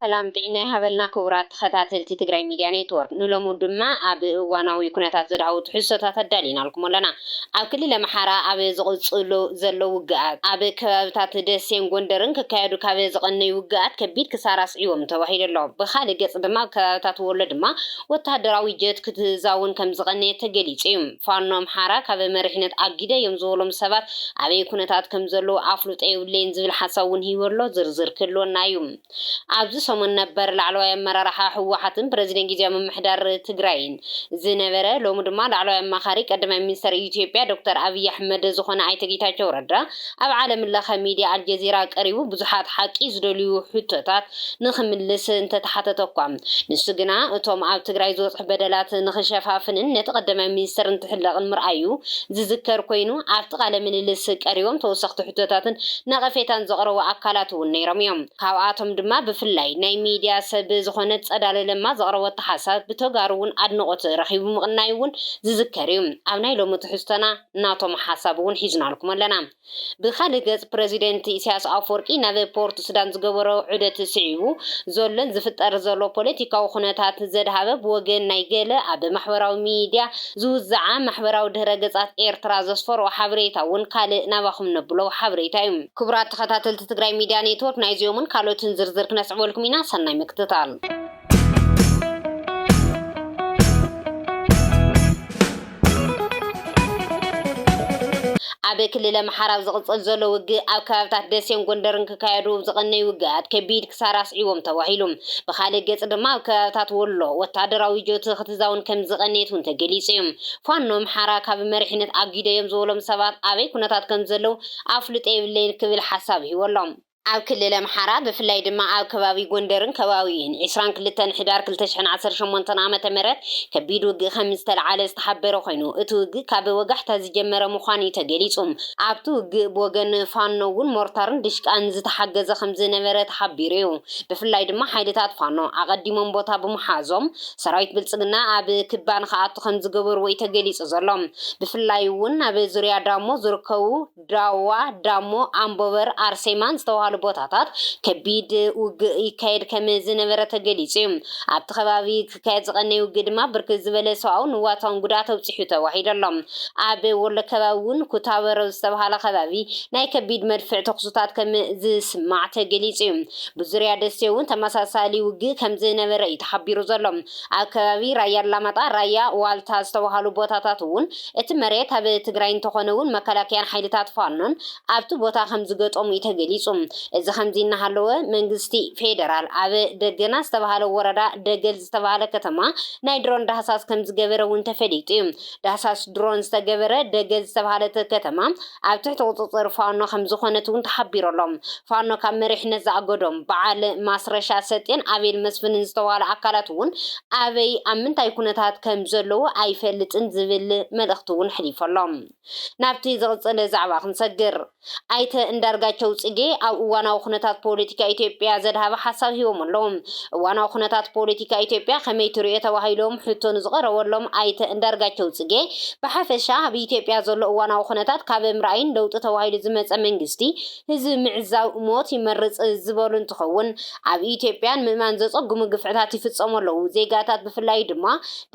ሰላም ጤና ይሃበልና ክቡራት ተኸታተልቲ ትግራይ ሚድያ ኔትወርክ ንሎሙ ድማ ኣብ እዋናዊ ኩነታት ዝዳውት ሕሶታት ኣዳሊናልኩም ኣለና ኣብ ክልል ኣምሓራ ኣብ ዝቕፅሉ ዘለው ውግኣት ኣብ ከባቢታት ደሴን ጎንደርን ክካየዱ ካብ ዝቐነዩ ውግኣት ከቢድ ክሳራ ስዒቦም ተባሂሉ ኣሎ ብኻልእ ገጽ ድማ ኣብ ከባቢታት ወሎ ድማ ወተሃደራዊ ጀት ክትዛውን ከም ዝቐነየ ተገሊጹ እዩ ፋኖ ኣምሓራ ካብ መሪሕነት ኣጊደ እዮም ዝበሎም ሰባት ኣብ ኩነታት ከም ዘለው ኣፍሉጦ የብለን ዝብል ሓሳብ እውን ሂወሎ ዝርዝር ክህልወና እዩ ኣብዚ ሰሞን ነበር ላዕለዋይ ኣመራርሓ ህወሓትን ፕሬዚደንት ጊዜያዊ ምምሕዳር ትግራይን ዝነበረ ሎሚ ድማ ላዕለዋይ ኣማኻሪ ቀዳማይ ሚኒስትር ኢትዮጵያ ዶክተር ኣብይ ኣሕመድ ዝኾነ ኣይተ ጌታቸው ረዳ ኣብ ዓለም ለኸ ሚድያ አልጀዚራ ቀሪቡ ብዙሓት ሓቂ ዝደልዩ ሕቶታት ንኽምልስ እንተተሓተተኳ ንሱ ግና እቶም ኣብ ትግራይ ዝበፅሑ በደላት ንኽሸፋፍንን ነቲ ቀዳማይ ሚኒስትር እንትሕለቕን ምርኣዩ ዝዝከር ኮይኑ ኣብቲ ቃለ ምልልስ ቀሪቦም ተወሰኽቲ ሕቶታትን ነቐፌታን ዘቕረቡ ኣካላት እውን ነይሮም እዮም ካብኣቶም ድማ ብፍላይ ናይ ሚድያ ሰብ ዝኾነት ጸዳለ ለማ ዘቕረበቶ ሓሳብ ብተጋሩ እውን ኣድንቆት ረኺቡ ምቕናይ እውን ዝዝከር እዩ ኣብ ናይ ሎሚ ትሕዝቶና ናቶም ሓሳብ እውን ሒዝናልኩም ኣለና ብኻልእ ገጽ ፕሬዚደንት ኢሳያስ ኣፈወርቂ ናብ ፖርት ሱዳን ዝገበሮ ዑደት ስዒቡ ዘሎን ዝፍጠር ዘሎ ፖለቲካዊ ኩነታት ዘድሃበ ብወገን ናይ ገለ ኣብ ማሕበራዊ ሚድያ ዝውዛዓ ማሕበራዊ ድህረ ገጻት ኤርትራ ዘስፈሮ ሓበሬታ እውን ካልእ ናባኹም ነብሎ ሓበሬታ እዩ ክቡራት ተኸታተልቲ ትግራይ ሚድያ ኔትወርክ ናይ ዚዮምን ካልኦትን ዝርዝር ክነስዕበልኩም ኢና ሰናይ ምክትታል ኣብ ክልል ኣምሓራ ዝቕፅል ዘሎ ውግእ ኣብ ከባቢታት ደሴን ጎንደርን ክካየዱ ዝቐነዩ ውግኣት ከቢድ ክሳራ ስዒቦም ተባሂሉ ብኻልእ ገጽ ድማ ኣብ ከባቢታት ወሎ ወተሃደራዊ ጀት ክትዛውን ከም ዝቐነየት እውን ተገሊጹ እዩ ፋኖ ኣምሓራ ካብ መሪሕነት ኣጊደ እዮም ዝበሎም ሰባት ኣበይ ኩነታት ከም ዘለው ኣፍልጦ የብለን ክብል ሓሳብ ሂወሎም ኣብ ክልል ኣምሓራ ብፍላይ ድማ ኣብ ከባቢ ጎንደርን ከባቢን 22 ሕዳር 2018 ዓመተ ምህረት ከቢድ ውግእ ከም ዝተለዓለ ዝተሓበረ ኮይኑ እቲ ውግእ ካብ ወጋሕታ ዝጀመረ ምዃኑ ተገሊጹ ኣብቲ ውግእ ብወገን ፋኖ እውን ሞርታርን ድሽቃን ዝተሓገዘ ከም ዝነበረ ተሓቢሩ እዩ ብፍላይ ድማ ሓይልታት ፋኖ ኣቐዲሞም ቦታ ብምሓዞም ሰራዊት ብልጽግና ኣብ ክባን ከኣቱ ከም ዝገበሩ ወይ ተገሊጹ ዘሎ ብፍላይ እውን ኣብ ዙርያ ዳሞ ዝርከቡ ዳዋ ዳሞ ኣምቦበር ኣርሴማን ዝተባሃሉ ቦታታት ከቢድ ውግእ ይካየድ ከም ዝነበረ ተገሊጹ እዩ ኣብቲ ከባቢ ክካየድ ዝቐነየ ውግእ ድማ ብርክት ዝበለ ሰብኣውን ንዋታውን ጉድኣት ኣብፂሑ ተባሂሉ ኣሎ ኣብ ወሎ ከባቢ እውን ኩታበር ዝተባሃለ ከባቢ ናይ ከቢድ መድፍዕ ተኽስታት ከም ዝስማዕ ተገሊጹ እዩ ብዙርያ ደሴ እውን ተመሳሳሊ ውግእ ከም ዝነበረ እዩ ተሓቢሩ ዘሎ ኣብ ከባቢ ራያ ኣላማጣ ራያ ዋልታ ዝተባሃሉ ቦታታት እውን እቲ መሬት ኣብ ትግራይ እንተኾነ እውን መከላከያን ሓይልታት ፋኖን ኣብቲ ቦታ ከም ዝገጠሙ እዩ ተገሊጹ እዚ ከምዚ እናሃለወ መንግስቲ ፌደራል ኣብ ደገና ዝተባሃለ ወረዳ ደገል ዝተባሃለ ከተማ ናይ ድሮን ዳህሳስ ከም ዝገበረ እውን ተፈሊጡ እዩ ዳህሳስ ድሮን ዝተገበረ ደገል ዝተባሃለ ከተማ ኣብ ትሕቲ ቁፅጥር ፋኖ ከም ዝኾነት እውን ተሓቢሩ ኣሎ ፋኖ ካብ መሪሕነት ዝኣገዶም በዓል ማስረሻ ሰጤን ኣቤል መስፍንን ዝተባሃሉ ኣካላት እውን ኣበይ ኣብ ምንታይ ኩነታት ከም ዘለው ኣይፈልጥን ዝብል መልእኽቲ እውን ሕሊፈሎም ናብቲ ዝቕፅል ዛዕባ ክንሰግር ኣይተ እንዳርጋቸው ጽጌ ኣብ እዋናዊ ኩነታት ፖለቲካ ኢትዮጵያ ዘድሃበ ሓሳብ ሂቦም ኣለዉ እዋናዊ ኩነታት ፖለቲካ ኢትዮጵያ ከመይ ትሪኦ ተባሂሎም ሕቶ ንዝቐረበሎም ኣይተ እንዳርጋቸው ጽጌ ብሓፈሻ ኣብ ኢትዮጵያ ዘሎ እዋናዊ ኩነታት ካብ ምርኣይን ለውጢ ተባሂሉ ዝመፀ መንግስቲ ህዝቢ ምዕዛብ ሞት ይመርፅ ዝበሉ እንትኸውን ኣብ ኢትዮጵያን ምእማን ዘፀጉሙ ግፍዕታት ይፍጸሙ ኣለዉ ዜጋታት ብፍላይ ድማ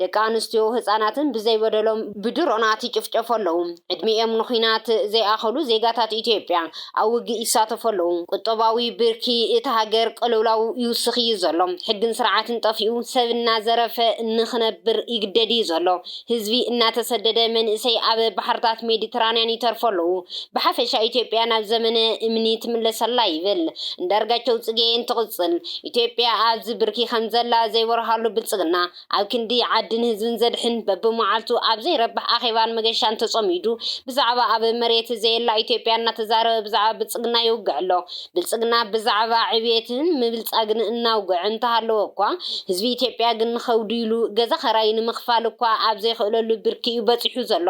ደቂ ኣንስትዮ ህፃናትን ብዘይበደሎም ብድሮናት ይጭፍጨፉ ኣለዉ ዕድሚኦም ንኹናት ዘይኣኸሉ ዜጋታት ኢትዮጵያ ኣብ ውግእ ይሳተፉ ኣለዉ ቁጠባዊ ብርኪ እቲ ሃገር ቅልውላው ይውስኽ እዩ ዘሎ ሕግን ስርዓትን ጠፊኡ ሰብ እናዘረፈ ንኽነብር ይግደድ እዩ ዘሎ ህዝቢ እናተሰደደ መንእሰይ ኣብ ባሕርታት ሜዲትራንያን ይተርፉ ኣለዉ ብሓፈሻ ኢትዮጵያ ናብ ዘመነ እምኒ ትምለሰላ ይብል እንዳርጋቸው ጽጌ እንትቕፅል ኢትዮጵያ ኣብዚ ብርኪ ከም ዘላ ዘይበርሃሉ ብልጽግና ኣብ ክንዲ ዓድን ህዝብን ዘድሕን በብመዓልቱ ኣብ ዘይረባሕ ኣኼባን መገሻን ተጸሚዱ ብዛዕባ ኣብ መሬት ዘየላ ኢትዮጵያ እናተዛረበ ብዛዕባ ብልጽግና ይውግዕ ኣሎ ብልጽግና ብዛዕባ ዕብየትን ምብልጻግን እናውግዕ እንተሃለወ እኳ ህዝቢ ኢትዮጵያ ግን ኸውዲሉ ገዛ ኸራይ ንምኽፋል እኳ ኣብ ዘይኽእለሉ ብርኪ እዩ በፂሑ ዘሎ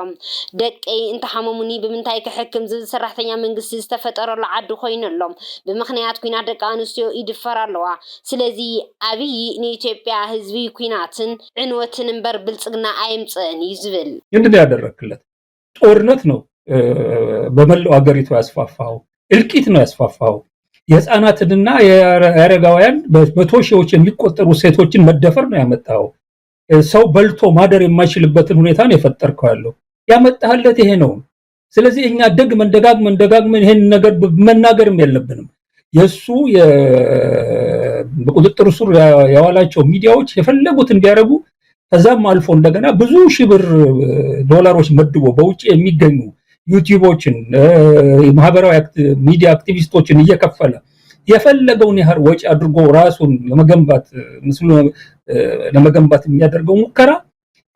ደቀይ እንተሓመሙኒ ብምንታይ ክሕክም ዝብል ሰራሕተኛ መንግስቲ ዝተፈጠረሉ ዓዲ ኮይኑ ኣሎ ብምኽንያት ኩናት ደቂ ኣንስትዮ ይድፈር ኣለዋ ስለዚ ኣብይ ንኢትዮጵያ ህዝቢ ኩናትን ዕንወትን እምበር ብልጽግና ኣይምፅእን እዩ ዝብል ምንድን ያደረክለት ጦርነት ነው በመላው ሀገሪቱ ያስፋፋው እልቂት ነው ያስፋፋው የህፃናትንና የአረጋውያን በመቶ ሺዎች የሚቆጠሩ ሴቶችን መደፈር ነው ያመጣው። ሰው በልቶ ማደር የማይችልበትን ሁኔታ ነው የፈጠርከው ያለው ያመጣህለት ይሄ ነው። ስለዚህ እኛ ደጋግመን ይሄን ነገር መናገርም የለብንም። የሱ በቁጥጥር ስር ያዋላቸው ሚዲያዎች የፈለጉት እንዲያረጉ ከዛም አልፎ እንደገና ብዙ ሺህ ብር ዶላሮች መድቦ በውጪ የሚገኙ ዩቲዩቦችን ማህበራዊ ሚዲያ አክቲቪስቶችን እየከፈለ የፈለገውን ያህል ወጪ አድርጎ ራሱን ለመገንባት የሚያደርገው ሙከራ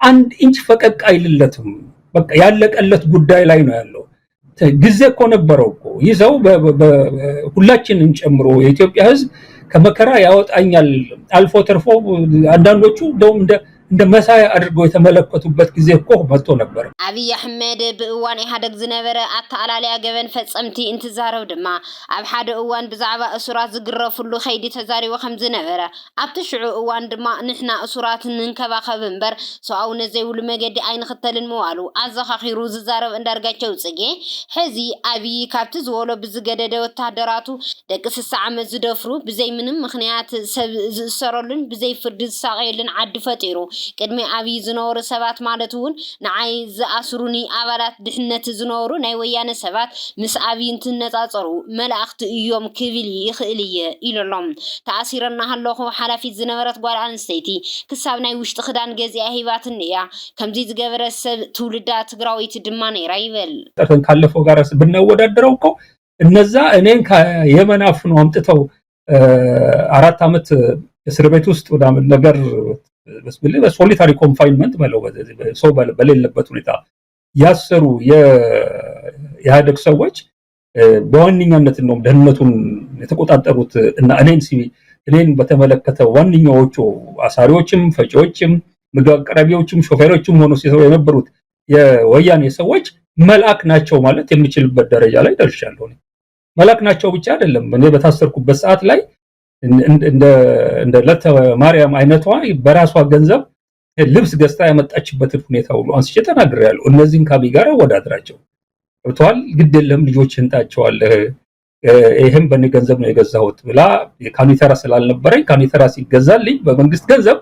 አንድ ኢንች ፈቀቅ አይልለትም። በቃ ያለቀለት ጉዳይ ላይ ነው ያለው። ጊዜ እኮ ነበረው እኮ ይህ ሰው ሁላችንን ጨምሮ የኢትዮጵያ ሕዝብ ከመከራ ያወጣኛል አልፎ ተርፎ አንዳንዶቹ እንደውም እንደ መሳያ አድርገው የተመለከቱበት ጊዜ እኮ መጥቶ ነበር። አብይ አህመድ በእዋን ኢህአደግ ዝነበረ አታላልያ ገበን ፈጸምቲ እንትዛረብ ድማ ኣብ ሓደ እዋን ብዛዕባ እሱራት ዝግረፍሉ ኸይዲ ተዛሪቡ ከም ዝነበረ ኣብቲ ሽዑ እዋን ድማ ንሕና እሱራት ንንከባኸብ እምበር ሰብኣውነት ዘይብሉ መገዲ ኣይንኽተልን ምዋሉ ኣዘኻኺሩ ዝዛረብ እንዳርጋቸው ጽጌ ሕዚ አብይ ካብቲ ዝበሎ ብዝገደደ ወታደራቱ ደቂ 60 ዓመት ዝደፍሩ ብዘይ ምንም ምክንያት ሰብ ዝእሰረሉን ብዘይ ፍርዲ ዝሳቀየሉን ዓዲ ፈጢሩ ቅድሚ አብይ ዝነበሩ ሰባት ማለት እውን ንዓይ ዝኣስሩኒ ኣባላት ድሕነት ዝነበሩ ናይ ወያነ ሰባት ምስ አብይ እንትነጻጸሩ መላእኽቲ እዮም ክብል ይኽእል እየ ኢሎም ተኣሲረና ሃለኹ ሓላፊት ዝነበረት ጓል ኣንስተይቲ ክሳብ ናይ ውሽጢ ክዳን ገዚኣ ሂባትን እያ ከምዚ ዝገበረ ሰብ ትውልዳ ትግራዊት ድማ ነይራ ይበል። ካለፈው ጋር ብናወዳደረው እኮ እነዛ እኔን ከየመን አፍነው አምጥተው 4 ዓመት እስር ቤት ውስጥ ወዳምን ነገር በሶሊታሪ ኮንፋይንመንት ባለው ሰው በሌለበት ሁኔታ ያሰሩ የኢህአደግ ሰዎች በዋነኛነት ነው ደህንነቱን የተቆጣጠሩት እና እኔን በተመለከተ ዋነኛዎቹ አሳሪዎችም ፈጪዎችም ምግብ አቅራቢዎችም ሾፌሮችም ሆኖ ሲሰሩ የነበሩት የወያኔ ሰዎች መልአክ ናቸው ማለት የሚችልበት ደረጃ ላይ ደርሻለሁ። መልአክ ናቸው ብቻ አይደለም እኔ በታሰርኩበት ሰዓት ላይ እንደ ለተ ማርያም አይነቷ በራሷ ገንዘብ ልብስ ገዝታ ያመጣችበትን ሁኔታ ሁሉ አንስቼ ተናግሬያለሁ። እነዚህን ከአብይ ጋር ወዳድራቸው ወጥቷል። ግድ የለም ልጆችን ታቸዋለህ ይሄም በእኔ ገንዘብ ነው የገዛሁት ብላ ካኒተራ ስላልነበረኝ ካኒተራ ሲገዛልኝ በመንግስት ገንዘብ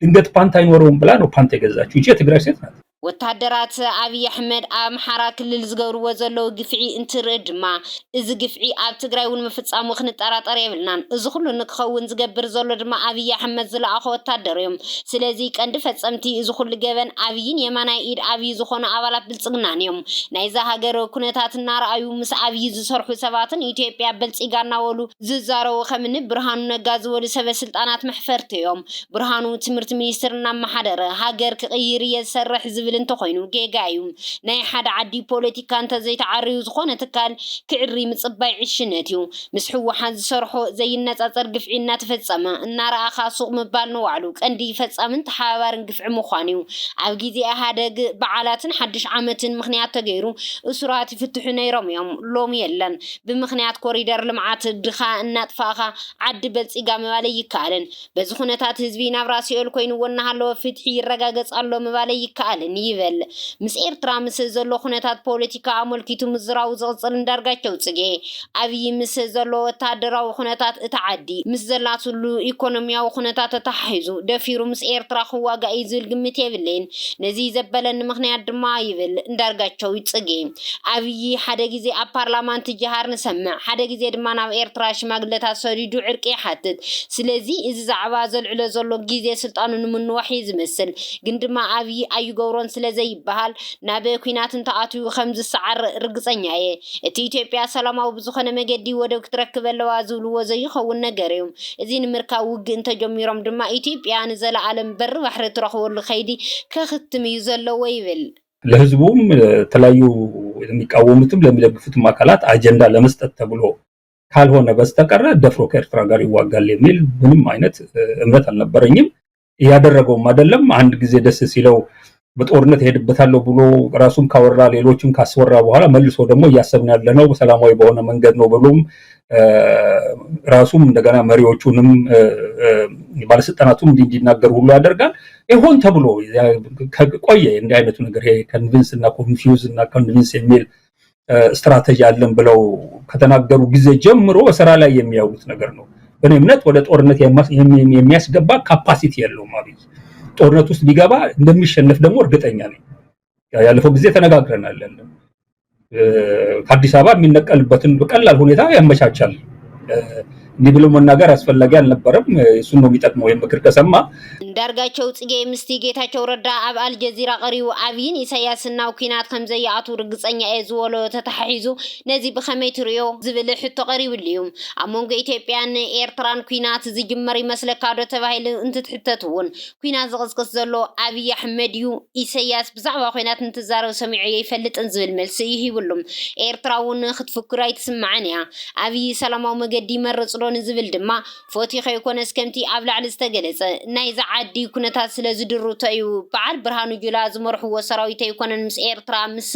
ድንገት ፓንት አይኖረውም ብላ ነው ፓንት የገዛችው። እቺ የትግራይ ሴት ናት። ወታደራት አብይ አህመድ አምሓራ ክልል ዝገብርዎ ዘለው ግፍዒ እንትርኢ ድማ እዚ ግፍዒ ኣብ ትግራይ እውን ምፍጻሙ ክንጠራጠር የብልናን። እዚ ኩሉ ንክኸውን ዝገብር ዘሎ ድማ አብይ አህመድ ዝለኣኾ ወታደር እዮም። ስለዚ ቀንዲ ፈጸምቲ እዚ ኩሉ ገበን አብይን የማናይ ኢድ አብይ ዝኾኑ ኣባላት ብልጽግናን እዮም። ናይዛ ሃገር ኩነታት እናርኣዩ ምስ አብይ ዝሰርሑ ሰባትን ኢትዮጵያ በልጽጋ እናበሉ ዝዛረቡ ከምኒ ብርሃኑ ነጋ ዝበሉ ሰበስልጣናት መሕፈርቲ እዮም። ብርሃኑ ትምህርቲ ሚኒስትር እናመሓደረ ሃገር ክቕይር እየ ዝሰርሕ ዝብል እንተኮይኑ ጌጋ እዩ። ናይ ሓደ ዓዲ ፖለቲካ እንተዘይተዓርዩ ዝኾነ ትካል ክዕሪ ምጽባይ ዕሽነት እዩ። ምስ ሕወሓት ዝሰርሖ ዘይነጻጸር ግፍዒ እናተፈጸመ እናረኣኻ ሱቕ ምባል ንዋዕሉ ቀንዲ ፈጻምን ተሓባባርን ግፍዒ ምዃኑ እዩ። ኣብ ግዜ ኢህአደግ በዓላትን ሓድሽ ዓመትን ምክንያት ተገይሩ እሱራት ይፍትሑ ነይሮም እዮም። ሎሚ የለን። ብምክንያት ኮሪደር ልምዓት ድኻ እናጥፋኻ ዓዲ በልጽጋ ምባለ ይከኣልን። በዚ ኩነታት ህዝቢ ናብ ራስዮል ኮይኑ ወናሃለወ ፍትሒ ይረጋገጽ ኣሎ ምባለ ይከኣልን ይበል። ምስ ኤርትራ ምስ ዘሎ ኩነታት ፖለቲካ አመልኪቱ ምዝራው ዝቕጽል እንዳርጋቸው ጽጌ አብይ ምስ ዘሎ ወታደራዊ ኩነታት እታ ዓዲ ምስ ዘላትሉ ኢኮኖሚያዊ ኩነታት ተታሒዙ ደፊሩ ምስ ኤርትራ ክዋጋእ ዝብል ግምት የብልን። ነዚ ዘበለን ምክንያት ድማ ይብል እንዳርጋቸው ጽጌ አብይ ሓደ ግዜ ኣብ ፓርላማን ትጅሃር ንሰምዕ ሓደ ግዜ ድማ ናብ ኤርትራ ሽማግለታት ሰዲዱ ዕርቂ ይሓትት። ስለዚ እዚ ዛዕባ ዘልዕሎ ዘሎ ግዜ ስልጣኑ ንምንዋሕ ዝመስል ግን ድማ አብይ ኣይገብሮን ስለዘይበሃል ናብ ኩናት እንተኣትዩ ከም ዝሰዓር ርግጸኛ እየ። እቲ ኢትዮጵያ ሰላማዊ ብዝኾነ መገዲ ወደብ ክትረክብ ኣለዋ ዝብልዎ ዘይኸውን ነገር እዩ። እዚ ንምርካብ ውግእ እንተጀሚሮም ድማ ኢትዮጵያ ንዘለዓለም በሪ ባሕሪ ትረኽበሉ ኸይዲ ከኽትም እዩ ዘለዎ ይብል። ለህዝቡም የተለያዩ የሚቃወሙትም ለሚደግፉትም አካላት አጀንዳ ለመስጠት ተብሎ ካልሆነ በስተቀር ደፍሮ ከኤርትራ ጋር ይዋጋል የሚል ምንም አይነት እምነት አልነበረኝም። ያደረገውም አይደለም። አንድ ጊዜ ደስ ሲለው በጦርነት ሄድበታለሁ ብሎ ራሱን ካወራ ሌሎችን ካስወራ በኋላ መልሶ ደግሞ እያሰብን ያለነው ሰላማዊ በሆነ መንገድ ነው ብሎም ራሱም እንደገና መሪዎቹንም ባለስልጣናቱም እንዲናገሩ ሁሉ ያደርጋል። ይሆን ተብሎ ቆየ እንዲህ አይነቱ ነገር ኮንቪንስ እና ኮንፊውዝ እና ኮንቪንስ የሚል ስትራቴጂ አለን ብለው ከተናገሩ ጊዜ ጀምሮ በስራ ላይ የሚያውሉት ነገር ነው። በእኔ እምነት ወደ ጦርነት የሚያስገባ ካፓሲቲ የለውም አብይ። ጦርነት ውስጥ ቢገባ እንደሚሸነፍ ደግሞ እርግጠኛ ነኝ። ያለፈው ጊዜ ተነጋግረናል። ከአዲስ አበባ የሚነቀልበትን በቀላል ሁኔታ ያመቻቻል። እንዲህ ብሎ መናገር አስፈላጊ አልነበረም። እሱን ነው የሚጠቅመው የምክር ከሰማ። እንዳርጋቸው ጽጌ ምስቲ ጌታቸው ረዳ ኣብ አልጀዚራ ቀሪቡ አብይን ኢሳያስና ኩናት ከም ዘይኣቱ ርግፀኛ እየ ዝበሎ ተታሒዙ ነዚ ብኸመይ ትሪኦ ዝብል ሕቶ ቀሪቡልዩ። ኣብ መንጎ ኢትዮጵያን ኤርትራን ኩናት ዝጅመር ይመስለካ ዶ ተባሂሉ እንትትሕተት እውን ኩናት ዝቅስቅስ ዘሎ አብይ አሕመድ እዩ ኢሳያስ ብዛዕባ ኩናት እንትዛረብ ሰሚዑ ይፈልጥን ዝብል መልሲ ይሂብሉም። ኤርትራ እውን ክትፍክር ኣይትስማዕን እያ። አብይ ሰላማዊ መገዲ ይመርፅ ዶ ንዝብል ድማ ፎቲኸ ይኮነስ ከምቲ ኣብ ላዕሊ ዝተገለጸ ናይ ዓዲ ኩነታት ስለ ዝድሩቶ እዩ። በዓል ብርሃኑ ጁላ ዝመርሕዎ ሰራዊት ኣይኮነን ምስ ኤርትራ ምስ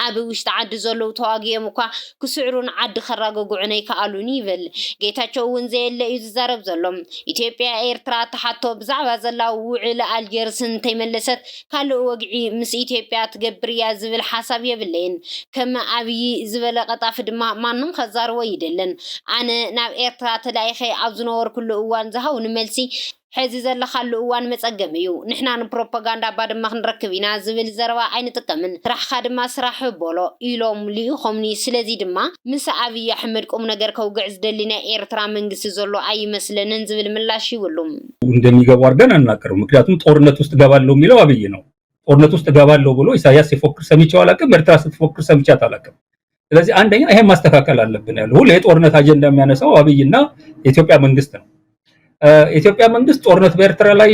ኣብ ውሽጢ ዓዲ ዘለዉ ተዋጊኦም እኳ ክስዕሩን ዓዲ ከራገጉዑን ኣይከኣሉን ይብል። ጌታቸው እውን ዘየለ እዩ ዝዛረብ ዘሎ። ኢትዮጵያ ኤርትራ ተሓቶ ብዛዕባ ዘላ ውዕል ኣልጀርስ እንተይመለሰት ካልእ ወግዒ ምስ ኢትዮጵያ ትገብር እያ ዝብል ሓሳብ የብለይን። ከም ኣብይ ዝበለ ቀጣፊ ድማ ማንም ከዛርቦ ይደለን። ኣነ ናብ ኤርትራ ተላኢኸ ኣብ ዝነበርኩሉ እዋን ዝሃውኒ መልሲ ሕዚ ዘለኻሉ እዋን መፀገም እዩ። ንሕና ንፕሮፓጋንዳ ባድማ ክንረክብ ኢና ዝብል ዘረባ ኣይንጥቀምን። ስራሕካ ድማ ስራሕ በሎ ኢሎም ልኢኾምኒ። ስለዚ ድማ ምስ አብይ አሕመድ ቁም ነገር ከውግዕ ዝደሊ ናይ ኤርትራ መንግስቲ ዘሎ ኣይመስለንን ዝብል ምላሽ ይብሉም። እንደሚገቡ አድርገን አናቀርም። ምክንያቱም ጦርነት ውስጥ ገባለሁ የሚለው አብይ ነው። ጦርነት ውስጥ ገባለሁ ብሎ ኢሳያስ ሲፎክር ሰምቼው አላውቅም። ኤርትራ ስትፎክር ሰምቻት አላውቅም። ስለዚህ አንደኛ ይሄን ማስተካከል አለብን ያለው ሁሉ የጦርነት አጀንዳ የሚያነሳው አብይና የኢትዮጵያ መንግስት ነው። የኢትዮጵያ መንግስት ጦርነት በኤርትራ ላይ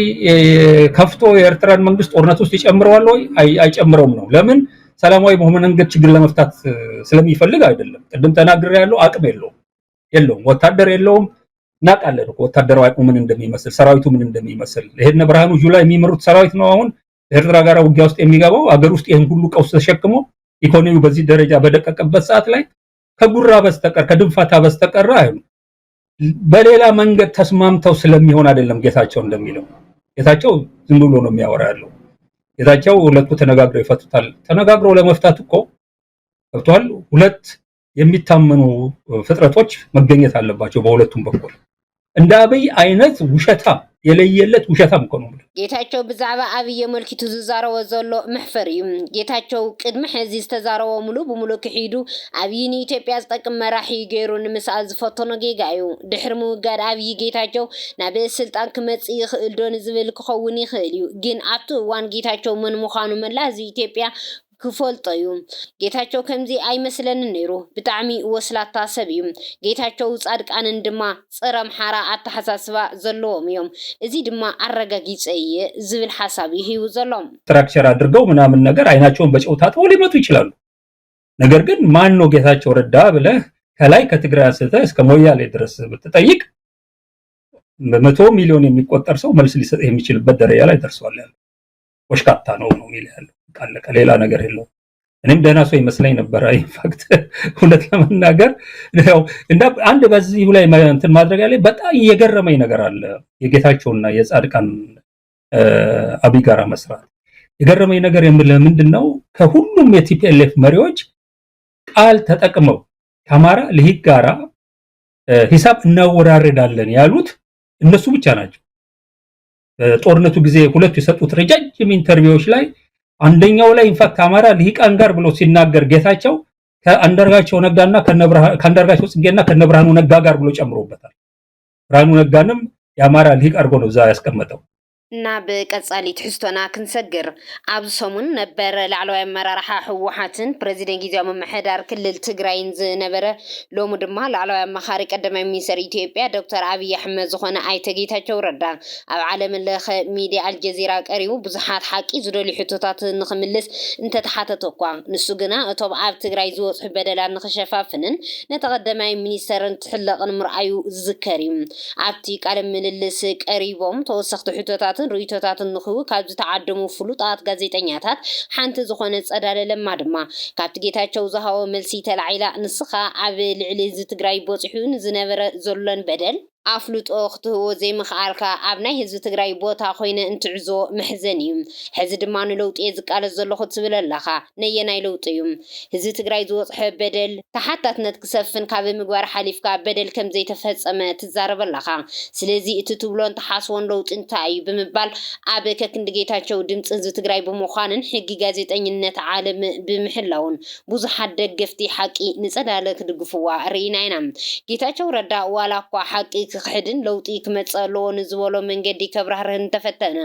ከፍቶ የኤርትራን መንግስት ጦርነት ውስጥ ይጨምረዋል ወይ? አይጨምረውም ነው። ለምን? ሰላማዊ በሆነ መንገድ ችግር ለመፍታት ስለሚፈልግ አይደለም። ቅድም ተናግሬ ያለው አቅም የለውም፣ ወታደር የለውም። እናውቃለን እኮ ወታደራዊ አቅሙ ምን እንደሚመስል፣ ሰራዊቱ ምን እንደሚመስል። ይሄን ብርሃኑ ጁላ የሚመሩት ሰራዊት ነው አሁን ኤርትራ ጋር ውጊያ ውስጥ የሚገባው። አገር ውስጥ ይሄን ሁሉ ቀውስ ተሸክሞ ኢኮኖሚው በዚህ ደረጃ በደቀቀበት ሰዓት ላይ ከጉራ በስተቀር ከድንፋታ በስተቀር በሌላ መንገድ ተስማምተው ስለሚሆን አይደለም። ጌታቸው እንደሚለው ጌታቸው ዝም ብሎ ነው የሚያወራ ያለው። ጌታቸው ሁለቱ ተነጋግረው ይፈቱታል። ተነጋግረው ለመፍታት እኮ ገብቷል። ሁለት የሚታመኑ ፍጥረቶች መገኘት አለባቸው በሁለቱም በኩል። እንደ አብይ አይነት ውሸታም የለየለት ውሸታም እኮ ነው። ጌታቸው ብዛዕባ አብይ መልኪቱ ዝዛረቦ ዘሎ ምሕፈር እዩ። ጌታቸው ቅድሚ ሕዚ ዝተዛረቦ ሙሉ ብሙሉ ክሒዱ አብይ ንኢትዮጵያ ዝጠቅም መራሒ ገይሩ ንምስኣል ዝፈተኖ ጌጋ እዩ። ድሕሪ ምውጋድ አብይ ጌታቸው ናብ ስልጣን ክመጽእ ይኽእል ዶ ንዝብል ክኸውን ይኽእል እዩ። ግን ኣብቲ እዋን ጌታቸው መን ምዃኑ መላ ህዝቢ ኢትዮጵያ ክፈልጦ እዩ። ጌታቸው ከምዚ ኣይመስለንን ነይሩ። ብጣዕሚ ወስላታ ሰብ እዩ። ጌታቸው ጻድቃንን ድማ ፀረ ኣምሓራ ኣተሓሳስባ ዘለዎም እዮም። እዚ ድማ አረጋጊጸ እየ ዝብል ሓሳብ ይሂቡ ዘሎም። ስትራክቸር አድርገው ምናምን ነገር አይናቸውን በጨው ታጥበው ሊመቱ ይችላሉ። ነገር ግን ማን ነው ጌታቸው ረዳ ብለህ ከላይ ከትግራይ አንስተህ እስከ ሞያሌ ድረስ ብትጠይቅ በመቶ ሚሊዮን የሚቆጠር ሰው መልስ ሊሰጥ የሚችልበት ደረጃ ላይ ደርሷል። ያለው ወሽካታ ነው የሚል ያለው ቃለቀ ሌላ ነገር የለው። እኔም ደህና ሰው ይመስለኝ ነበር። ኢንፋክት ሁለት ለመናገር ነው እንደ አንድ በዚህ ላይ እንትን ማድረግ ያለ በጣም የገረመኝ ነገር አለ። የጌታቸውና የጻድቃን አብይ ጋራ መስራት የገረመኝ ነገር ምንድነው? ከሁሉም የቲፒኤልኤፍ መሪዎች ቃል ተጠቅመው ከአማራ ልሂቅ ጋራ ሂሳብ እናወራረዳለን ያሉት እነሱ ብቻ ናቸው። ጦርነቱ ጊዜ ሁለቱ የሰጡት ረጃጅም ኢንተርቪዎች ላይ አንደኛው ላይ ኢንፋክት አማራ ልሂቃን ጋር ብሎ ሲናገር ጌታቸው ከአንዳርጋቸው ነጋና ከአንዳርጋቸው ጽጌና ከነብርሃኑ ነጋ ጋር ብሎ ጨምሮበታል። ብርሃኑ ነጋንም የአማራ ልሂቅ አድርጎ ነው እዛ ያስቀመጠው። እና ብቀጻሊ ትሕዝቶና ክንሰግር ኣብ ሰሙን ነበረ ላዕለዋይ አመራርሓ ህወሓትን ፕሬዚደንት ጊዜያዊ ምምሕዳር ክልል ትግራይን ዝነበረ ሎሙ ድማ ላዕለዋይ አማኻሪ ቀዳማይ ሚኒስትር ኢትዮጵያ ዶክተር አብይ አሕመድ ዝኾነ ኣይተ ጌታቸው ረዳ ኣብ ዓለም ለኸ ሚድያ አልጀዚራ ቀሪቡ ብዙሓት ሓቂ ዝደልዩ ሕቶታት ንኽምልስ እንተተሓተተ እኳ ንሱ ግና እቶም ኣብ ትግራይ ዝወፅሑ በደላት ንኽሸፋፍንን ነተቐዳማይ ሚኒስተርን ትሕለቕን ምርኣዩ ዝዝከር እዩ። ኣብቲ ቃለ ምልልስ ቀሪቦም ተወሰኽቲ ሕቶታት ርኢቶታትን ንኽቡ ካብ ዝተዓደሙ ፍሉጣት ጋዜጠኛታት ሓንቲ ዝኾነ ጸዳለ ለማ ድማ ካብቲ ጌታቸው ዝሃቦ መልሲ ተላዒላ ንስኻ ኣብ ልዕሊ ትግራይ በፂሑ ዝነበረ ዘሎን በደል ኣፍሉጦ ክትህቦ ዘይምኽኣልካ ኣብ ናይ ህዝቢ ትግራይ ቦታ ኮይነ እንትዕዞ መሕዘን እዩ ሕዚ ድማ ንለውጢ ዝቃለስ ዘለኹ ትብል ኣለኻ ነየናይ ለውጢ እዩ ህዝቢ ትግራይ ዝወፅሐ በደል ተሓታትነት ክሰፍን ካብ ምግባር ሓሊፍካ በደል ከም ዘይተፈጸመ ትዛረብ ኣለኻ ስለዚ እቲ ትብሎን ተሓስቦን ለውጢ እንታይ እዩ ብምባል ኣብ ከክንዲ ጌታቸው ድምፂ ህዝቢ ትግራይ ብምዃንን ሕጊ ጋዜጠኝነት ዓለም ብምሕላውን ብዙሓት ደገፍቲ ሓቂ ንጸዳለ ክድግፍዋ ርኢና ኢና ጌታቸው ረዳ ዋላ እኳ ሓቂ ክሕድን ለውጢ ክመጽእ ኣለዎ ንዝበሎ መንገዲ ከብራህርህን ተፈተነ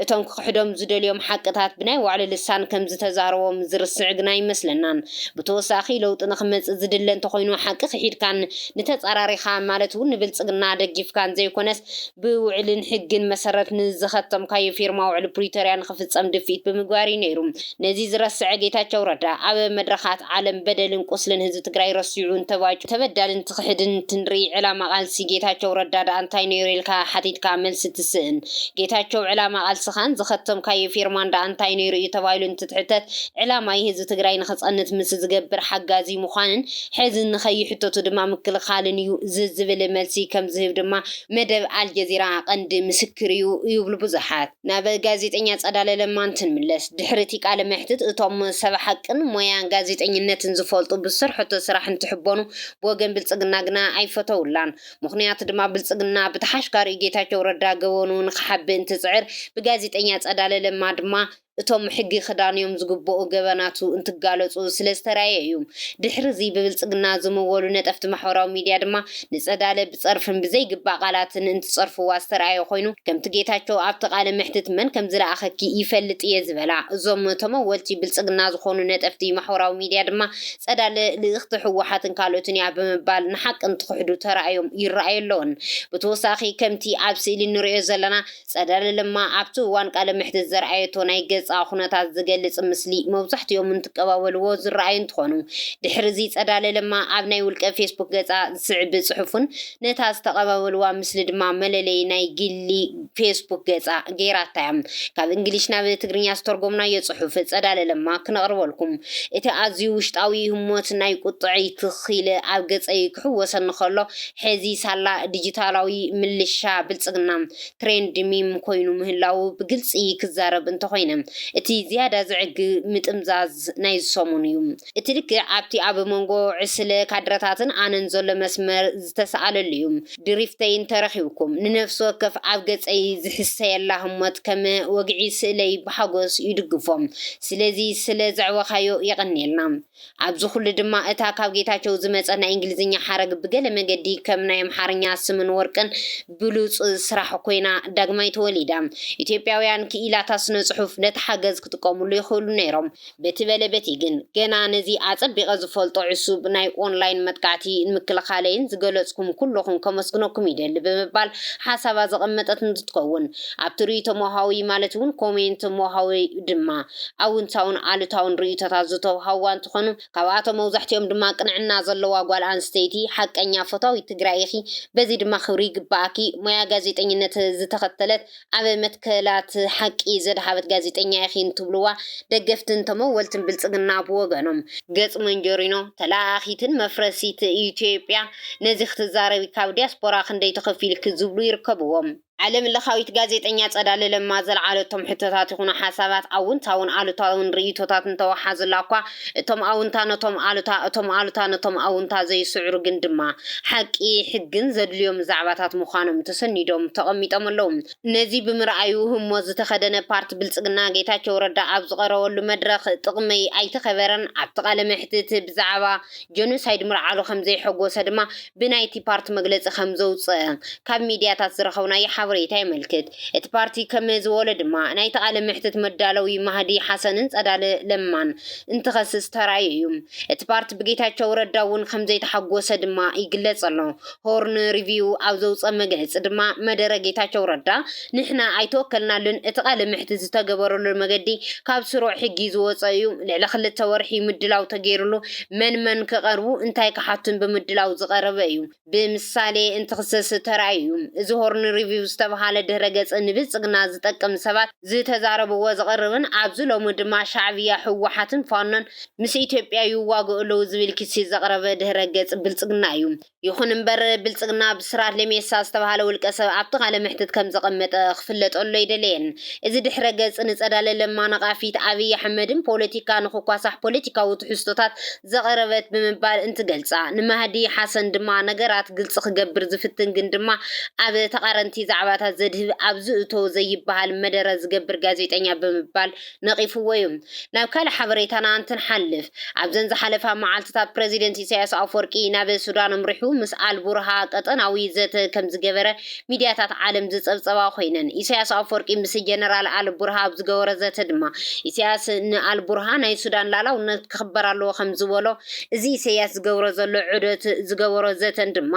እቶም ክሕዶም ዝደልዮም ሓቅታት ብናይ ዋዕሊ ልሳን ከም ዝተዛረቦም ዝርስዕ ግና ይመስለናን ብተወሳኺ ለውጢ ንኽመጽእ ዝድለ እንተኾይኑ ሓቂ ክሒድካን ንተጻራሪኻ ማለት እውን ንብልጽግና ደጊፍካን ዘይኮነስ ብውዕልን ሕግን መሰረት ንዝኸተምካዮ ፊርማ ውዕሊ ፕሪቶርያ ንኽፍጸም ድፊት ብምግባር እዩ ነይሩ ነዚ ዝረስዐ ጌታቸው ረዳ ኣብ መድረኻት ዓለም በደልን ቁስልን ህዝቢ ትግራይ ረሲዑ እንተባጩ ተበዳልን ትኽሕድን ትንርኢ ዕላማ ቃልሲ ጌታቸው ረዳ ዳ እንታይ ነይሩ ኢልካ ሓቲትካ መልሲ ትስእን ጌታቸው ዕላማ ቃልሲ ስኻን ዝኸተምካዮ ፊርማ እንዳ እንታይ ነይሩ እዩ ተባሂሉ እንትትሕተት ዕላማይ ህዝቢ ትግራይ ንኽጸንት ምስ ዝገብር ሓጋዚ ምዃንን ሕዚ ንኸይሕተቱ ድማ ምክልኻልን እዩ ዝብል መልሲ ከም ዝህብ ድማ መደብ ኣልጀዚራ ቀንዲ ምስክር እዩ ይብሉ ብዙሓት ናብ ጋዜጠኛ ጸዳለ ለማ እንትንምለስ ድሕሪ እቲ ቃለ መሕትት እቶም ሰብ ሓቅን ሞያን ጋዜጠኝነትን ዝፈልጡ ብዝሰርሐቶ ስራሕ እንትሕበኑ ብወገን ብልጽግና ግና ኣይፈተውላን ምኽንያቱ ድማ ብልጽግና ብተሓሽካሪ ጌታቸው ረዳ ገበኑ ንኽሓብእ እንትጽዕር ጋዜጠኛ ጸዳለ ለማ ድማ እቶም ሕጊ ክዳንዮም ዝግብኡ ገበናቱ እንትጋለጹ ስለዝተራየ እዩ ድሕሪ ብብልጽግና ዝምወሉ ነጠፍቲ ማሕበራዊ ሚድያ ድማ ንጸዳለ ብጸርፍን ብዘይግባእ ቃላትን እንትጸርፍዋ ዝተራየ ኮይኑ ከምቲ ጌታቸው ኣብቲ ቃለ መሕትት መን ከም ዝለኣኸኪ ይፈልጥ እየ ዝበላ እዞም ተመወልቲ ብልጽግና ዝኾኑ ነጠፍቲ ማሕበራዊ ሚድያ ድማ ጸዳለ ልእኽቲ ሕወሓትን ካልኦትን እያ ብምባል ንሓቂ እንትክሕዱ ተራእዮም ይረኣዩ ኣለውን ብተወሳኺ ከምቲ ኣብ ስእሊ ንሪኦ ዘለና ጸዳለ ለማ ኣብቲ እዋን ቃለ መሕትት ዘርኣየቶ ናይ ኩነታት ዝገልጽ ምስሊ መብዛሕትኦም እንትቀባበልዎ ዝረኣዩ እንትኾኑ ድሕሪ ጸዳለ ለማ ኣብ ናይ ውልቀ ፌስቡክ ገጻ ዝስዕብ ጽሑፍን ነታ ዝተቀባበልዋ ምስሊ ድማ መለለይ ናይ ግሊ ፌስቡክ ገጻ ገይራታ ካብ እንግሊሽ ናብ ትግርኛ ዝተርጎምናዮ ጽሑፍ ጸዳለ ለማ ክነቕርበልኩም እቲ ኣዝዩ ውሽጣዊ ህሞት ናይ ቁጥዒ ትኺለ ኣብ ገጸይ ክሕወሰኒ ከሎ ሕዚ ሳላ ዲጂታላዊ ምልሻ ብልጽግና ትሬንድ ሚም ኮይኑ ምህላው ብግልጽ ክዛረብ እንተኾይነ እቲ ዝያዳ ዝዕግ ምጥምዛዝ ናይ ዝሰሙን እዩ እቲ ልክዕ ኣብቲ ኣብ መንጎ ዕስለ ካድረታትን ኣነን ዘሎ መስመር ዝተሰኣለሉ እዩ ድሪፍተይን ተረኺብኩም ንነፍሲ ወከፍ ኣብ ገጸይ ዝሕሰየላ ህሞት ከም ወግዒ ስእለይ ብሓጎስ ይድግፎም ስለዚ ስለ ዘዕወኻዮ የቐኒልና ኣብዚ ኩሉ ድማ እታ ካብ ጌታቸው ዝመፀ ናይ እንግሊዝኛ ሓረግ ብገለ መገዲ ከም ናይ ኣምሓርኛ ስምን ወርቅን ብሉፅ ስራሕ ኮይና ዳግማይ ተወሊዳ ኢትዮጵያውያን ክኢላታት ስነ ጽሑፍ ነቲ ሓገዝ ክጥቀሙሉ ይኽእሉ ነይሮም በቲ በለ በቲ ግን ገና ነዚ ኣጸቢቐ ዝፈልጦ ዕሱብ ናይ ኦንላይን መጥቃዕቲ ንምክልኻለይን ዝገለጽኩም ኩልኹም ከመስግነኩም ይደሊ ብምባል ሓሳባ ዘቐመጠት እንትትከውን ኣብቲ ርእይቶ መውሃዊ ማለት እውን ኮሜንት መውሃዊ ድማ ኣውንታውን ኣሉታውን ርእይቶታት ዝተውሃዋ እንትኾኑ ካብኣቶም መብዛሕትኦም ድማ ቅንዕና ዘለዋ ጓል ኣንስተይቲ ሓቀኛ ፎታዊ ትግራይ ኢኺ በዚ ድማ ክብሪ ግባኣኪ ሞያ ጋዜጠኝነት ዝተኸተለት ኣብ መትከላት ሓቂ ዘድሃበት ጋዜጠኛ ኢኺ እንትብልዋ ደገፍትን ተመወልትን ብልጽግና ብወገኖም ገጽ መንጀሪኖ ተላኣኺትን መፍረሲት ኢትዮጵያ ነዚ ክትዛረቢ ካብ ዲያስፖራ ክንደይ ተኸፊልክ ዝብሉ ይርከብዎም ዓለም ለኻዊት ጋዜጠኛ ጸዳለ ለማ ዘለዓለቶም ሕቶታት ይኹኑ ሓሳባት ኣውንታውን ኣሉታውን ርእይቶታት እንተወሓዝላ እኳ እቶም ኣውንታ ነቶም ኣሉታ እቶም ኣሉታ ነቶም ኣውንታ ዘይስዕሩ ግን ድማ ሓቂ ሕግን ዘድልዮም ዛዕባታት ምዃኖም ተሰኒዶም ተቐሚጦም ኣለዉ ነዚ ብምርኣዩ ህሞ ዝተኸደነ ፓርቲ ብልጽግና ጌታቸው ረዳ ኣብ ዝቐረበሉ መድረኽ ጥቕመይ ኣይተኸበረን ኣብቲ ቃለ መሕትት ብዛዕባ ጀኖሳይድ ምርዓሉ ከም ዘይሐጎሰ ድማ ብናይቲ ፓርቲ መግለፂ ከም ዘውፅአ ካብ ሚድያታት ዝረኸብናዮ ሓበሬታ ይምልክት እቲ ፓርቲ ከም ዝበለ ድማ ናይ ተቃለ ምሕትት መዳለዊ ማህዲ ሓሰንን ጸዳለ ለማን እንትኸስስ ተራእዩ እዩ እቲ ፓርቲ ብጌታቸው ረዳ እውን ከም ዘይተሓጎሰ ድማ ይግለጽ ኣሎ ሆርን ሪቪው ኣብ ዘውፅአ መግለፂ ድማ መደረ ጌታቸው ረዳ ንሕና ኣይተወከልናሉን እቲ ቃለ ምሕትት ዝተገበረሉ መገዲ ካብ ስሩዕ ሕጊ ዝወፀ እዩ ልዕሊ 2 ወርሒ ምድላው ተገይሩሉ መን ክቐርቡ እንታይ ክሓቱን ብምድላው ዝቐረበ እዩ ብምሳሌ እንትኽሰስ ተራእዩ እዚ ሆርን ሪቪው ዝተባሃለ ድህረ ገጽ ንብልጽግና ዝጠቅም ሰባት ዝተዛረብዎ ዝቐርብን ኣብዚ ሎሚ ድማ ሻዕብያ ሕወሓትን ፋኖን ምስ ኢትዮጵያ ይዋግኡ ኣለዉ ዝብል ክሲ ዘቕረበ ድህረ ገጽ ብልጽግና እዩ ይኹን እምበር ብልጽግና ብስራት ለሜሳ ዝተባሃለ ውልቀ ሰብ ኣብቲ ቃለ መሕትት ከም ዘቐመጠ ክፍለጠሉ ይደልየን። እዚ ድሕረ ገጽ ንጸዳለ ለማ ነቓፊት ኣብይ ኣሕመድን ፖለቲካ ንኽኳሳሕ ፖለቲካዊ ትሕዝቶታት ዘቐረበት ብምባል እንትገልጻ ንማህዲ ሓሰን ድማ ነገራት ግልጽ ክገብር ዝፍትን ግን ድማ ኣብ ተቃረንቲ ዛዕባታት ዘድህብ ኣብ ዝእቶ ዘይበሃል መደረ ዝገብር ጋዜጠኛ ብምባል ነቒፍዎ እዩ። ናብ ካልእ ሓበሬታና እንትንሓልፍ ኣብዘን ዝሓለፋ መዓልትታት ፕረዚደንት ኢሳያስ ኣፈወርቂ ናብ ሱዳን እምሪሑ ምስ አልቡርሃ ቀጠናዊ ዘተ ከም ዝገበረ ሚድያታት ዓለም ዝጸብጸባ ኮይነን ኢሳያስ ኣፈወርቂ ምስ ጀነራል አልቡርሃ ዝገበረ ዘተ ድማ ኢሳያስ ንአልቡርሃ ናይ ሱዳን ላላውነት ክኽበር ኣለዎ ከም ዝበሎ እዚ ኢሳያስ ዝገብሮ ዘሎ ዑደት ዝገበሮ ዘተን ድማ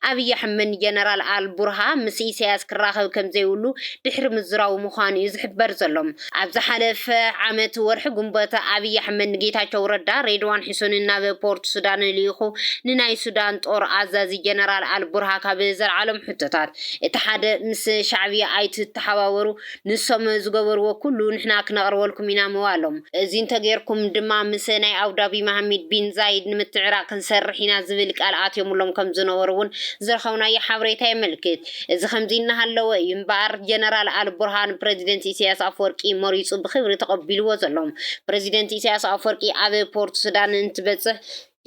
ኣብይ ኣሕመድ ጀነራል አልቡርሃ ምስ ኢሳያስ ክራኸብ ከም ዘይብሉ ድሕሪ ምዝራው ምዃኑ እዩ ዝሕበር ዘሎ። ኣብ ዝሓለፈ ዓመት ወርሒ ጉንበት ኣብይ ኣሕመድ ንጌታቸው ረዳ ሬድዋን ሒሶንን ናብ ፖርት ሱዳን ልኢኹ ንናይ ሱዳን ጦር አዛዚ ጀነራል አልቡርሃ ካብ ዘልዓሎም ሕቶታት እቲ ሓደ ምስ ሻዕብያ ኣይትተሓባበሩ ንሶም ዝገበርዎ ኩሉ ንሕና ክነቕርበልኩም ኢና ምባሎም እዚ እንተጌርኩም ድማ ምስ ናይ አቡዳቢ መሐመድ ቢን ዛይድ ንምትዕራቅ ክንሰርሕ ኢና ዝብል ቃል ኣትዮምሎም ከም ዝነበሩ እውን ዝረኸብናዮ ሓበሬታ የመልክት። እዚ ከምዚ እናሃለወ እዩ እምበር ጀነራል አልቡርሃን ፕረዚደንት ኢሳያስ ኣፈወርቂ መሪፁ ብክብሪ ተቐቢልዎ ዘሎም ፕረዚደንት ኢሳያስ ኣፈወርቂ ኣብ ፖርት ሱዳን እንትበጽሕ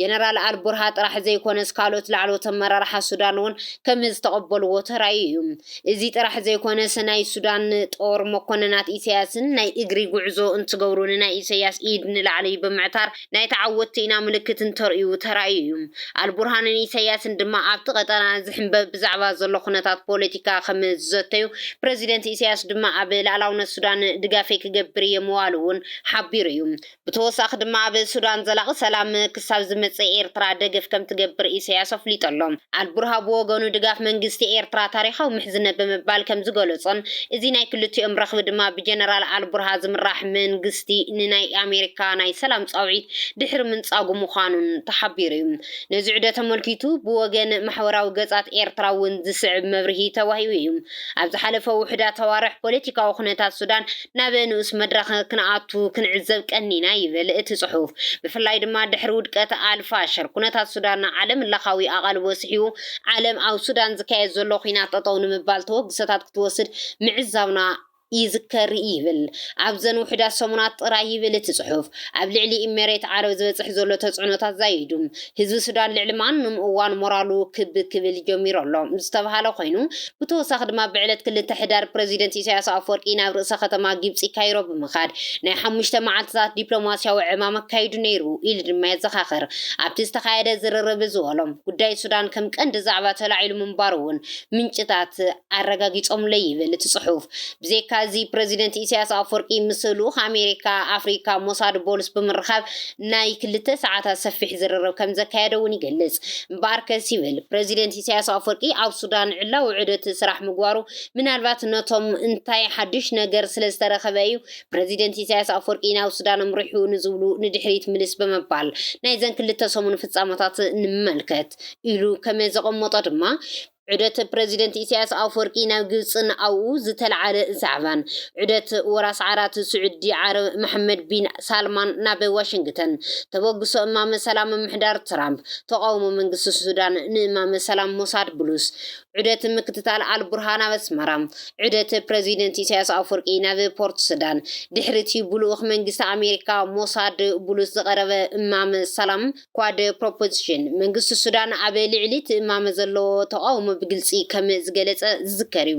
ጀነራል አልቡርሃ ጥራሕ ዘይኮነስ ካልኦት ላዕለዎት አመራርሓ ሱዳን እውን ከም ዝተቐበልዎ ተራእዩ እዩ። እዚ ጥራሕ ዘይኮነስ ናይ ሱዳን ጦር መኮንናት ኢሳያስን ናይ እግሪ ጉዕዞ እንትገብሩ ንናይ ኢሳያስ ኢድ ንላዕሊ ብምዕታር ናይ ተዓወቲ ኢና ምልክት እንተርእዩ ተራእዩ እዩ። አልቡርሃንን ኢሳያስን ድማ ኣብቲ ቀጠና ዝሕንበብ ብዛዕባ ዘሎ ኩነታት ፖለቲካ ከም ዝዘተዩ ፕረዚደንት ኢሳያስ ድማ ኣብ ላዕላውነት ሱዳን ድጋፈይ ክገብር እየ ምባሉ እውን ሓቢሩ እዩ። ብተወሳኺ ድማ ኣብ ሱዳን ዘላቒ ሰላም ክሳብ ዝመጽእ ኤርትራ ደገፍ ከም ትገብር ኢሳያስ ኣፍሊጦሎም አልቡርሃ ብወገኑ ድጋፍ መንግስቲ ኤርትራ ታሪኻዊ ምሕዝነት ብምባል ከም ዝገለጾን እዚ ናይ ክልቲኦም ረኽቢ ድማ ብጀነራል አልቡርሃ ዝምራሕ መንግስቲ ንናይ ኣሜሪካ ናይ ሰላም ጻውዒት ድሕሪ ምንጻጉ ምዃኑን ተሓቢሩ እዩ። ነዚ ዑደት ተመልኪቱ ብወገን ማሕበራዊ ገጻት ኤርትራ እውን ዝስዕብ መብርሂ ተዋሂቡ እዩ። ኣብ ዝሓለፈ ውሕዳት ተዋርሕ ፖለቲካዊ ኩነታት ሱዳን ናብ ንኡስ መድረኽ ክንኣቱ ክንዕዘብ ቀኒና ይብል እቲ ጽሑፍ። ብፍላይ ድማ ድሕሪ ውድቀት አልፋሽር ኩነታት ሱዳን ዓለም ለኻዊ ኣቓልቦ ስሒቡ ዓለም ኣብ ሱዳን ዝካየድ ዘሎ ኩናት ጠጠው ንምባል ተወግሰታት ክትወስድ ምዕዛብና ይዝከር ይብል። ኣብዘን ውሕዳት ሰሙናት ጥራይ ይብል እቲ ጽሑፍ ኣብ ልዕሊ ኢሜሬት ዓረብ ዝበጽሕ ዘሎ ተጽዕኖታት ዛይዱ ህዝቢ ሱዳን ልዕሊ ማንም እዋን ሞራሉ ክብል ጀሚሩ ኣሎ ዝተባሃለ ኮይኑ ብተወሳኺ ድማ ብዕለት 2 ሕዳር ፕረዚደንት ኢሳያስ ኣፈወርቂ ናብ ርእሰ ከተማ ግብፂ ካይሮ ብምኻድ ናይ 5 መዓልትታት ዲፕሎማስያዊ ዕማም ኣካይዱ ነይሩ ኢሉ ድማ የዘኻኽር። ኣብቲ ዝተኻየደ ዝርርብ ዝበሎም ጉዳይ ሱዳን ከም ቀንዲ ዛዕባ ተላዒሉ ምንባሩ እውን ምንጭታት ኣረጋጊጾምለይ ይብል እቲ ጽሑፍ። ብዘይካ እዚ ፕረዚደንት ኢሳያስ ኣፈወርቂ ምስ ልኡኽ ኣሜሪካ ኣፍሪካ ሞሳድ ቦልስ ብምርኻብ ናይ 2 ሰዓታት ሰፊሕ ዝርርብ ከም ዘካየደ እውን ይገልጽ። እምበር ከስ ይብል ፕረዚደንት ኢሳያስ ኣፈወርቂ ኣብ ሱዳን ዕላዊ ዑደት ስራሕ ምግባሩ ምናልባት ነቶም እንታይ ሓድሽ ነገር ስለ ዝተረኸበ እዩ ፕረዚደንት ኢሳያስ ኣፈወርቂ ናብ ሱዳን እምሪሑ ንዝብሉ ንድሕሪት ምልስ ብምባል ናይ ዘን 2 ሰሙን ፍጻመታት ንመልከት ኢሉ ከም ዘቐመጦ ድማ ዑደት ፕረዚደንት ኢሳያስ ኣፈወርቂ ናብ ግብፅን ኣብኡ ዝተለዓለ ዛዕባን ዑደት ወራስ ዓራት ስዑዲ ዓረብ መሐመድ ቢን ሳልማን ናብ ዋሽንግተን ተበግሶ እማመ ሰላም ምሕዳር ትራምፕ ተቃውሞ መንግስቲ ሱዳን ንእማመ ሰላም ሞሳድ ብሉስ ዑደት ምክትታል አልቡርሃን ኣብ ኣስመራ ዑደት ፕረዚደንት ኢሳያስ ኣፈወርቂ ናብ ፖርት ሱዳን ድሕሪቲ ብልኡኽ መንግስቲ ኣሜሪካ ሞሳድ ብሉስ ዝቐረበ እማመ ሰላም ኳድ ፕሮፖዚሽን መንግስቲ ሱዳን ኣብ ልዕሊት እማመ ዘለዎ ተቃውሞ ብግልፂ ከም ዝገለጸ ዝዝከር እዩ።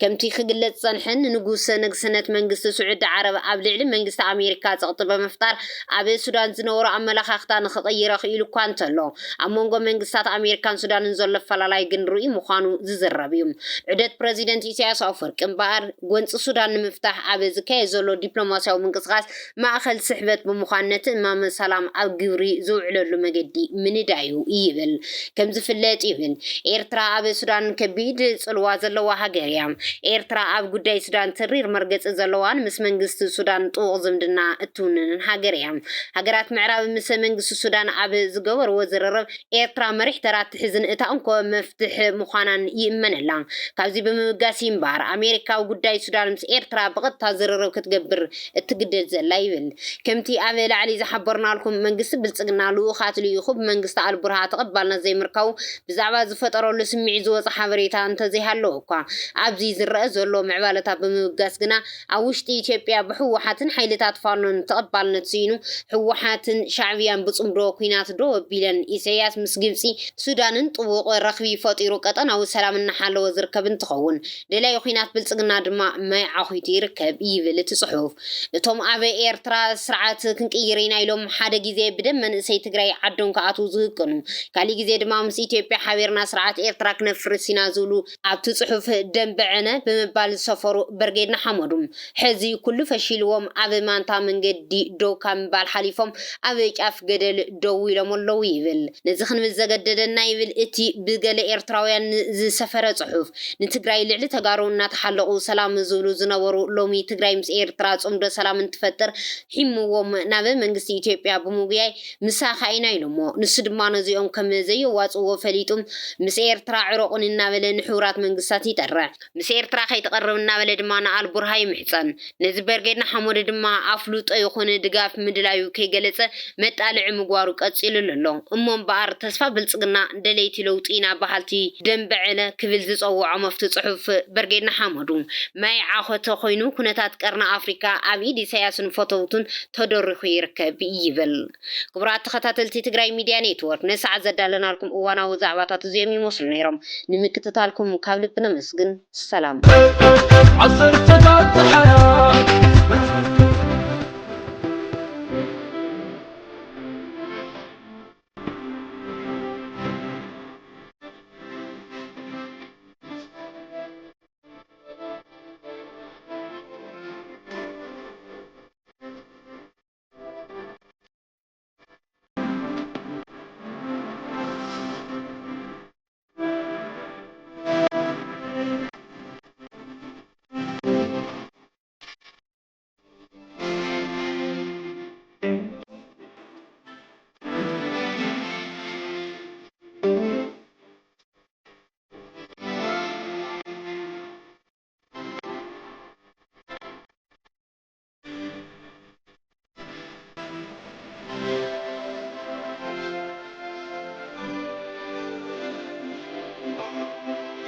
ከምቲ ክግለጽ ጸንሐን ንጉስ ንግስነት መንግስቲ ስዑድ ዓረብ ኣብ ልዕሊ መንግስቲ ኣሜሪካ ጸቕጢ ብምፍጣር ኣብ ሱዳን ዝነበሩ ኣመላኻኽታ ንኽቕይረ ክኢሉ እኳ እንተሎ ኣብ መንጎ መንግስታት ኣሜሪካን ሱዳንን ዘሎ ኣፈላላይ ግን ርኡይ ምዃኑ ዝዝረብ እዩ። ዑደት ፕረዚደንት ኢሳያስ ኣፈወርቂ እምበኣር ጎንፂ ሱዳን ንምፍታሕ ኣብ ዝካየድ ዘሎ ዲፕሎማስያዊ ምንቅስቓስ ማእኸል ስሕበት ብምዃን ነቲ እማመ ሰላም ኣብ ግብሪ ዝውዕለሉ መገዲ ምንዳዩ ይብል። ከም ዝፍለጥ ይብል ኤርትራ ኣብ ሱዳን ከቢድ ጽልዋ ዘለዋ ሃገር እያ ኤርትራ ኣብ ጉዳይ ሱዳን ትሪር መርገጽ ዘለዋን ምስ መንግስቲ ሱዳን ጥቕ ዝምድና እትውንን ሃገር እያ ሃገራት ምዕራብ ምስ መንግስቲ ሱዳን ኣብ ዝገበርዎ ዝርርብ ኤርትራ መሪሕ ተራት ሕዝን እታ እንኮ መፍትሕ ምዃናን ይእመነላ ካብዚ ብምብጋስ እምበር ኣሜሪካ ጉዳይ ሱዳን ምስ ኤርትራ ብቐጥታ ዝርርብ ክትገብር እትግደድ ዘላ ይብል ከምቲ ኣብ ላዕሊ ዝሓበርናልኩም መንግስቲ ብልጽግና ልኡኻት ልዩኹብ መንግስቲ ኣልቡርሃ ተቐባልነት ዘይምርካው ብዛዕባ ዝፈጠረሉ ስምዒት ዝወጽእ ሓበሬታ እንተዘይሃለዎ እኳ ኣብዚ ዝረአ ዘሎ ምዕባለታት ብምብጋስ ግና ኣብ ውሽጢ ኢትዮጵያ ብሕወሓትን ሓይልታት ፋኖን ተቐባልነት ሲኑ ሕወሓትን ሻዕብያን ብጽምዶ ኩናት ዶ ቢለን ኢሳያስ ምስ ግብፂ ሱዳንን ጥቡቕ ረኽቢ ፈጢሩ ቀጠናዊ ሰላም እናሓለወ ዝርከብ እንትኸውን ደላይ ኩናት ብልጽግና ድማ ማይ ዓኺቱ ይርከብ ይብል እቲ ጽሑፍ እቶም ኣብ ኤርትራ ስርዓት ክንቅይር ኢና ኢሎም ሓደ ግዜ ብደም መንእሰይ ትግራይ ዓዶም ከኣትው ዝህቅኑ ካሊእ ግዜ ድማ ምስ ኢትዮጵያ ሓቢርና ስርዓት ኤርትራ ክነፍርስ ኢና ዝብሉ ኣብቲ ጽሑፍ ደንበዐነ ብምባል ዝሰፈሩ በርጌድና ሓመዱም ሕዚ ኩሉ ፈሺልዎም ኣብ ማንታ መንገዲ ደው ካብ ምባል ሓሊፎም ኣብ ጫፍ ገደል ደው ኢሎም ኣለዉ ይብል ነዚ ክንብል ዘገደደና ይብል እቲ ብገለ ኤርትራውያን ዝሰፈረ ጽሑፍ ንትግራይ ልዕሊ ተጋሩ እናተሓለቑ ሰላም ዝብሉ ዝነበሩ ሎሚ ትግራይ ምስ ኤርትራ ጽምዶ ሰላም እንትፈጥር ሒምዎም ናብ መንግስቲ ኢትዮጵያ ብምጉያይ ምሳኻ ኢና ኢሎሞ ንሱ ድማ ነዚኦም ከም ዘይዋጽዎ ፈሊጡም ምስ ኤርትራ ዕሮቁን እናበለ ንሕቡራት መንግስታት ይጠርዕ ምስ ኤርትራ ከይተቐርብ እናበለ ድማ ንኣልቡርሃ ይምሕፀን ነዚ በርጌድና ሓሞድ ድማ ኣፍሉጦ ይኹን ድጋፍ ምድላዩ ከይገለጸ መጣልዒ ምግባሩ ቀፂሉ ኣሎ እሞ እምበኣር ተስፋ ብልጽግና ደለይቲ ለውጢ ኢና ባህልቲ ደንበዕለ ክብል ዝፀውዖ መፍቲ ጽሑፍ በርጌድና ሓመዱ ማይ ዓኸተ ኮይኑ ኩነታት ቀርና ኣፍሪካ ኣብ ኢድ ኢሳያስን ፎቶውቱን ተደሪኹ ይርከብ ይብል ክቡራት ተኸታተልቲ ትግራይ ሚድያ ኔትወርክ ነሰዓት ዘዳለናልኩም እዋናዊ ዛዕባታት እዚኦም ይመስሉ ነይሮም ንምክትታልኩም ካብ ልቢ ነመስግን ሰላም